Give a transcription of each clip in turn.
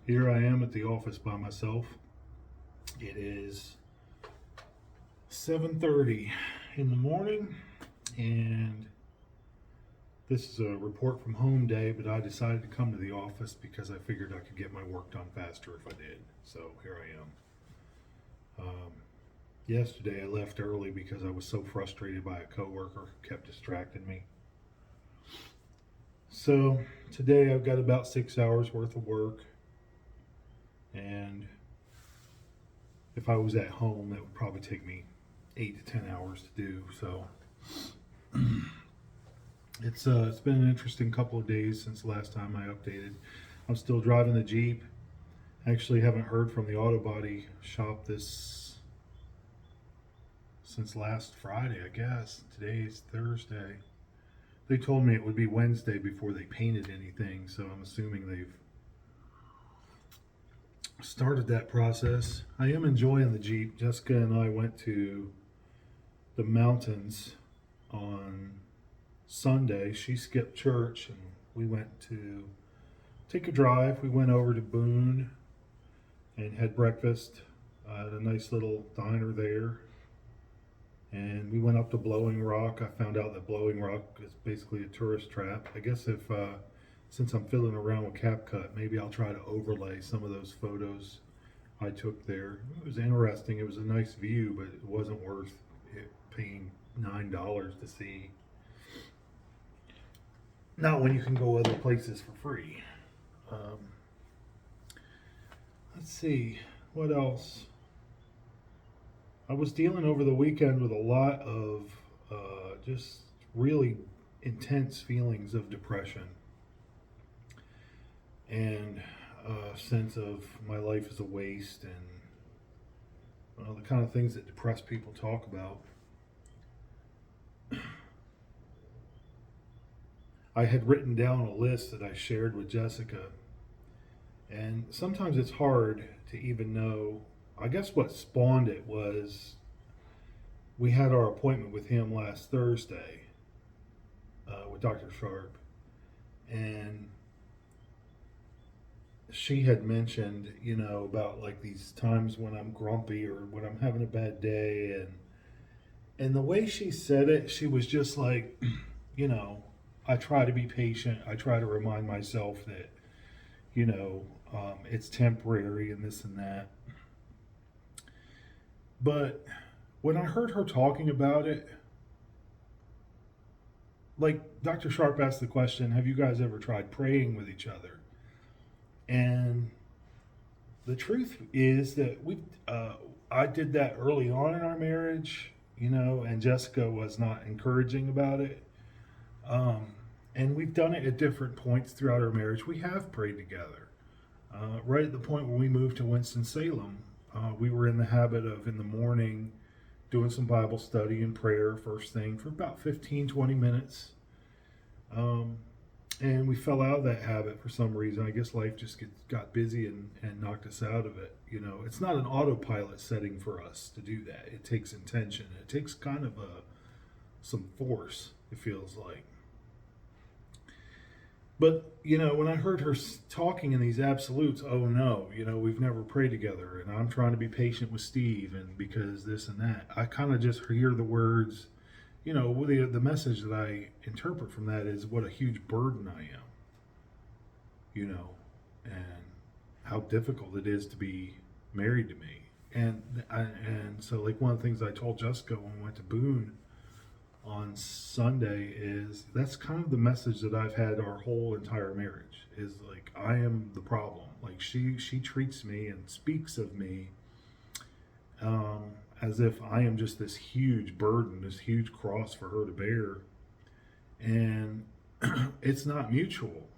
Here I am at the office by myself. It is 7:30 in the morning, and this is a report from home day, but I decided to come to the office because I figured I could get my work done faster if I did. So here I am. Yesterday I left early because I was so frustrated by a coworker who kept distracting me. So today I've got about 6 hours worth of work, and if I was at home, that would probably take me 8 to 10 hours to do. So it's been an interesting couple of days since the last time I updated. I'm still driving the Jeep. Actually, haven't heard from the auto body shop this since last Friday. I guess today's Thursday. They told me it would be Wednesday before they painted anything, so I'm assuming they've started that process. I am enjoying the Jeep. Jessica and I went to the mountains on Sunday. She skipped church and we went to take a drive. We went over to Boone and had breakfast at a nice little diner there. And we went up to Blowing Rock. I found out that Blowing Rock is basically a tourist trap. I guess if since I'm fiddling around with CapCut, maybe I'll try to overlay some of those photos I took there. It was interesting. It was a nice view, but it wasn't worth it paying $9 to see. Not when you can go other places for free. Um, let's see, what else? I was dealing over the weekend with a lot of just really intense feelings of depression and a sense of my life is a waste and the kind of things that depressed people talk about. I had written down a list that I shared with Jessica, and sometimes it's hard to even know. I guess what spawned it was we had our appointment with him last Thursday with Dr. Sharp, and she had mentioned, about like these times when I'm grumpy or when I'm having a bad day, and the way she said it, she was just like, you know, I try to be patient. I try to remind myself that, it's temporary and this and that. But when I heard her talking about it, like Dr. Sharp asked the question, have you guys ever tried praying with each other? And the truth is that I did that early on in our marriage, and Jessica was not encouraging about it. Um, and we've done it at different points throughout our marriage. We have prayed together. Right at the point when we moved to Winston-Salem, we were in the habit of in the morning doing some Bible study and prayer first thing for about 15, 20 minutes. Um, and we fell out of that habit for some reason. I guess life just got busy and knocked us out of it. It's not an autopilot setting for us to do that. It takes intention. It takes kind of some force, it feels like. But, when I heard her talking in these absolutes, oh no, we've never prayed together, and I'm trying to be patient with Steve, and because this and that, I kind of just hear the words, the message that I interpret from that is what a huge burden I am, and how difficult it is to be married to me. And so, like, one of the things I told Jessica when we went to Boone on Sunday is that's kind of the message that I've had our whole entire marriage is like I am the problem. Like she treats me and speaks of me as if I am just this huge burden, this huge cross for her to bear, and it's not mutual.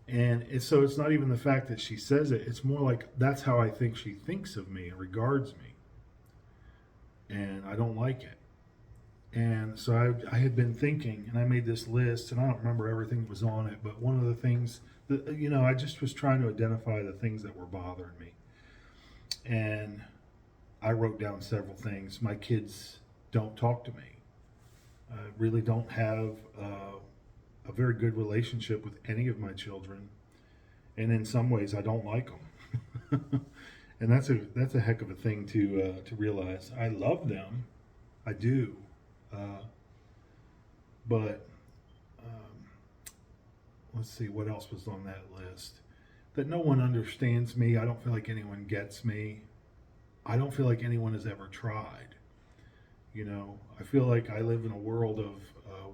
And so it's not even the fact that she says it. It's more like that's how I think she thinks of me and regards me, and I don't like it. And so I had been thinking, and I made this list, and I don't remember everything that was on it, but one of the things that, I just was trying to identify the things that were bothering me. And I wrote down several things. My kids don't talk to me. I really don't have a very good relationship with any of my children. and in some ways I don't like them. And that's a heck of a thing to realize. I love them, I do, uh, but let's see what else was on that list. That no one understands me. I don't feel like anyone gets me. I don't feel like anyone has ever tried. You know, I feel like I live in a world of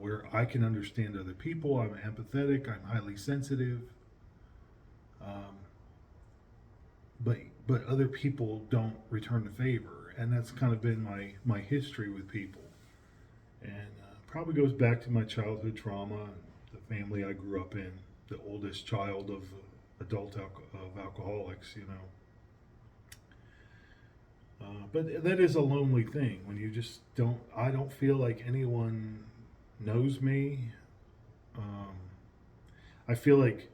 where I can understand other people. I'm empathetic. I'm highly sensitive. Um, but but other people don't return the favor, and that's kind of been my history with people, and probably goes back to my childhood trauma and the family I grew up in, the oldest child of of alcoholics, you know. But that is a lonely thing when you just don't. I don't feel like anyone knows me. Um, I feel like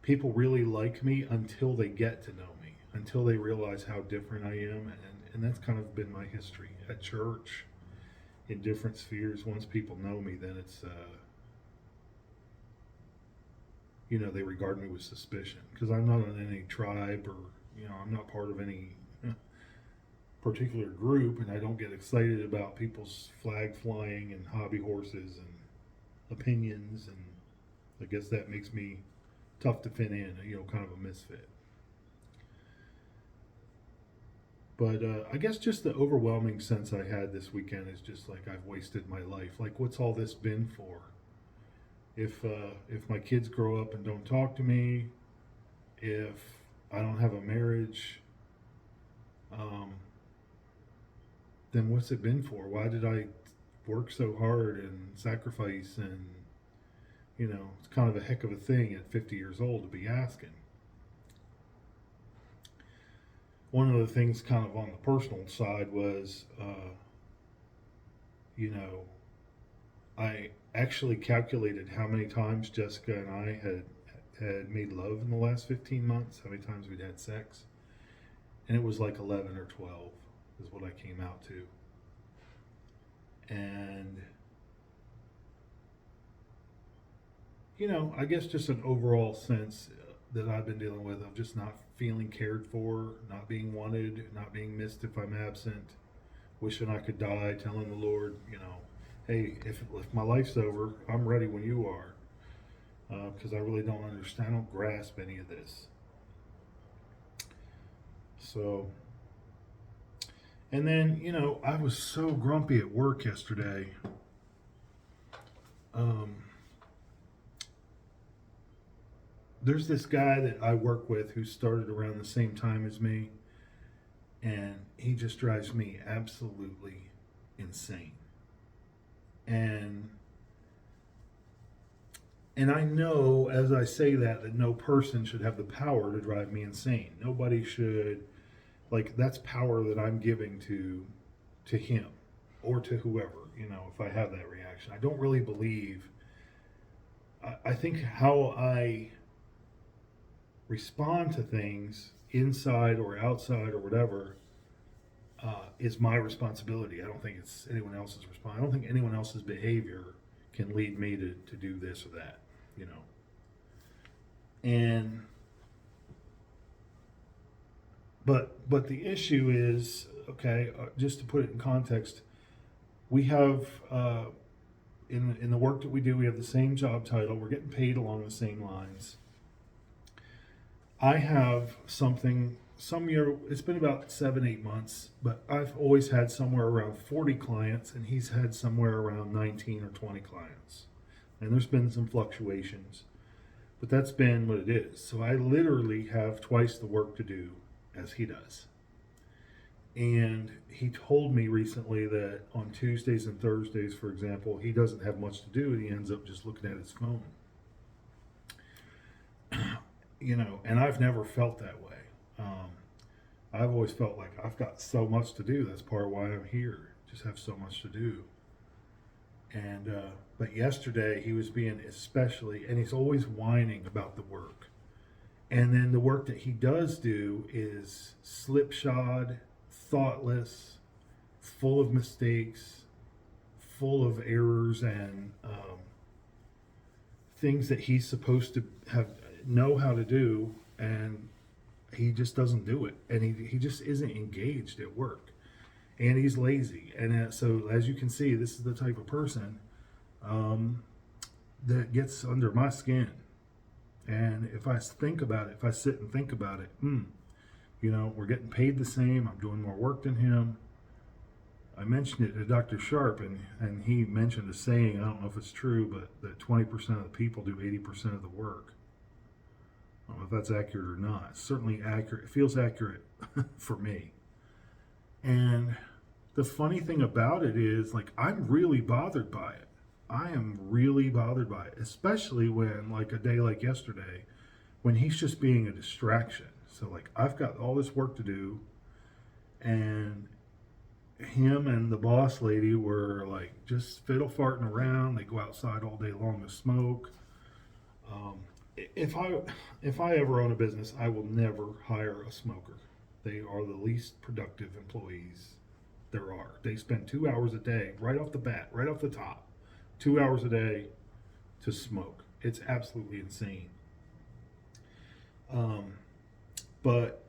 people really like me until they get to know me, until they realize how different I am, and that's kind of been my history at church, in different spheres. Once people know me, then it's you know, they regard me with suspicion because I'm not in any tribe, or you know, I'm not part of any particular group, and I don't get excited about people's flag flying and hobby horses and opinions, and I guess that makes me tough to fit in, you know, kind of a misfit. But I guess just the overwhelming sense I had this weekend is just like I've wasted my life. Like, what's all this been for? If my kids grow up and don't talk to me, if I don't have a marriage, um, then what's it been for? Why did I work so hard and sacrifice? And you know, it's kind of a heck of a thing at 50 years old to be asking. One of the things, kind of on the personal side, was, you know, I actually calculated how many times Jessica and I had made love in the last 15 months, how many times we'd had sex, and it was like 11 or 12 is what I came out to. And you know, I guess just an overall sense that I've been dealing with of just not feeling cared for, not being wanted, not being missed if I'm absent, wishing I could die, telling the Lord, you know, hey, if my life's over, I'm ready when you are, because I really don't understand, I don't grasp any of this. So, and then, you know, I was so grumpy at work yesterday. Um, there's this guy that I work with who started around the same time as me, and he just drives me absolutely insane. And I know as I say that no person should have the power to drive me insane. Nobody should, like, that's power that I'm giving to him or to whoever, you know, if I have that reaction. I don't really believe, I think how I respond to things inside or outside or whatever is my responsibility. I don't think it's anyone else's responsibility. I don't think anyone else's behavior can lead me to do this or that, you know. And but the issue is, okay, just to put it in context, we have in the work that we do, we have the same job title. We're getting paid along the same lines. I have something, some year, it's been about 7, 8 months, but I've always had somewhere around 40 clients, and he's had somewhere around 19 or 20 clients. And there's been some fluctuations, but that's been what it is. So I literally have twice the work to do as he does. And he told me recently that on Tuesdays and Thursdays, for example, he doesn't have much to do, and he ends up just looking at his phone. You know, and I've never felt that way. I've always felt like I've got so much to do. That's part of why I'm here. Just have so much to do. And but yesterday he was being especially, and he's always whining about the work. And then the work that he does do is slipshod, thoughtless, full of mistakes, full of errors, and things that he's supposed to have know how to do, and he just doesn't do it, and he just isn't engaged at work, and he's lazy. And so, as you can see, this is the type of person that gets under my skin. And if I think about it, if I sit and think about it, we're getting paid the same. I'm doing more work than him. I mentioned it to Dr. Sharp, and he mentioned a saying, I don't know if it's true, but that 20% of the people do 80% of the work. I don't know if that's accurate or not. It's certainly accurate. It feels accurate for me. And the funny thing about it is, like, I'm really bothered by it. I am really bothered by it, especially when, like, a day like yesterday, when he's just being a distraction. So, like, I've got all this work to do, and him and the boss lady were like just fiddle farting around. They go outside all day long to smoke. If I ever own a business, I will never hire a smoker. They are the least productive employees there are. They spend 2 hours a day, right off the bat, right off the top, 2 hours a day to smoke. It's absolutely insane. But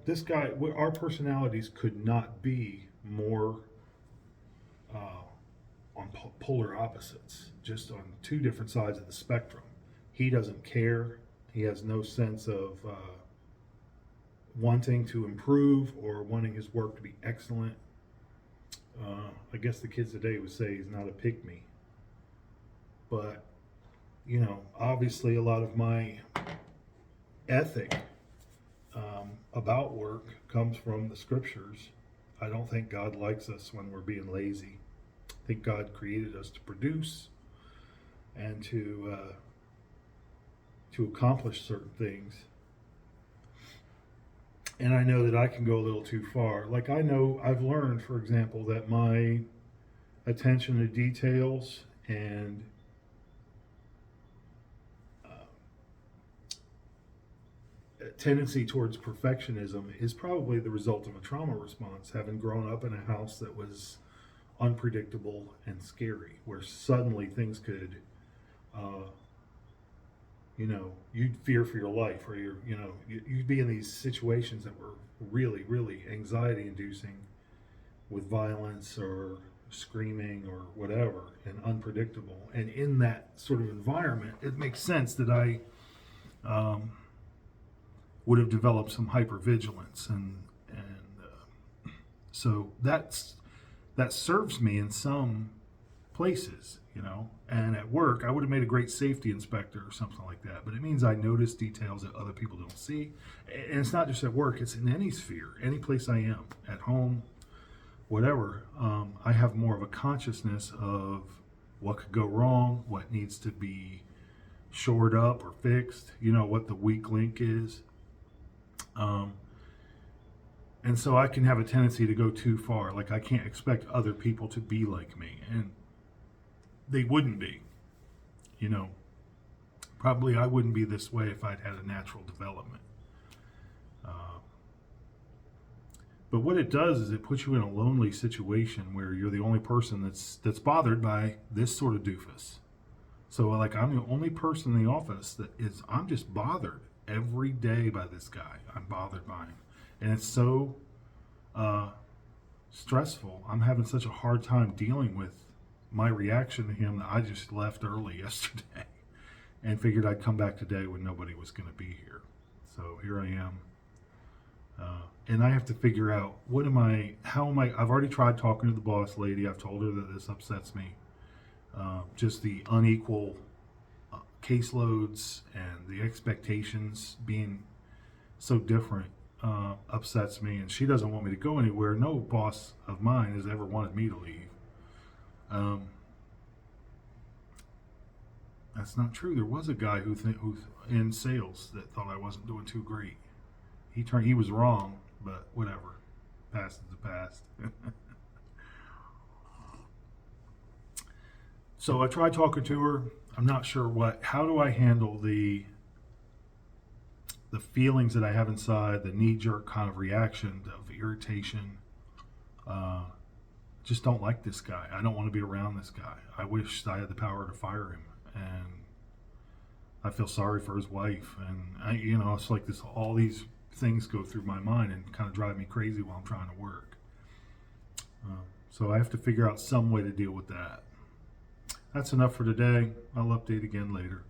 this guy, our personalities could not be more on polar opposites, just on two different sides of the spectrum. He doesn't care. He has no sense of wanting to improve or wanting his work to be excellent. I guess the kids today would say he's not a pygmy. But, obviously a lot of my ethic about work comes from the scriptures. I don't think God likes us when we're being lazy. I think God created us to produce and to accomplish certain things. And I know that I can go a little too far. Like, I know I've learned, for example, that my attention to details and tendency towards perfectionism is probably the result of a trauma response, having grown up in a house that was unpredictable and scary, where suddenly things could, you'd fear for your life, or you'd be in these situations that were really, really anxiety inducing, with violence or screaming or whatever, and unpredictable. And in that sort of environment, it makes sense that I would have developed some hypervigilance, and so that serves me in some places, and at work I would have made a great safety inspector or something like that. But it means I notice details that other people don't see, and it's not just at work; it's in any sphere, any place I am, at home, whatever. I have more of a consciousness of what could go wrong, what needs to be shored up or fixed, what the weak link is. And so I can have a tendency to go too far. Like, I can't expect other people to be like me, and they wouldn't be. Probably I wouldn't be this way if I'd had a natural development. But what it does is it puts you in a lonely situation where you're the only person that's bothered by this sort of doofus. So, like, I'm the only person in the office I'm just bothered every day by this guy. I'm bothered by him. And it's so stressful. I'm having such a hard time dealing with my reaction to him that I just left early yesterday and figured I'd come back today when nobody was going to be here. So here I am. And I have to figure out, I've already tried talking to the boss lady. I've told her that this upsets me. Just the unequal caseloads and the expectations being so different upsets me, and she doesn't want me to go anywhere. No boss of mine has ever wanted me to leave. That's not true. There was a guy who's in sales that thought I wasn't doing too great. He was wrong, but whatever. Past is the past. So I tried talking to her. I'm not sure how do I handle the feelings that I have inside, the knee-jerk kind of reaction of irritation. Just don't like this guy. I don't want to be around this guy. I wish I had the power to fire him. And I feel sorry for his wife, and it's like this. All these things go through my mind and kind of drive me crazy while I'm trying to work. So I have to figure out some way to deal with that. That's enough for today. I'll update again later.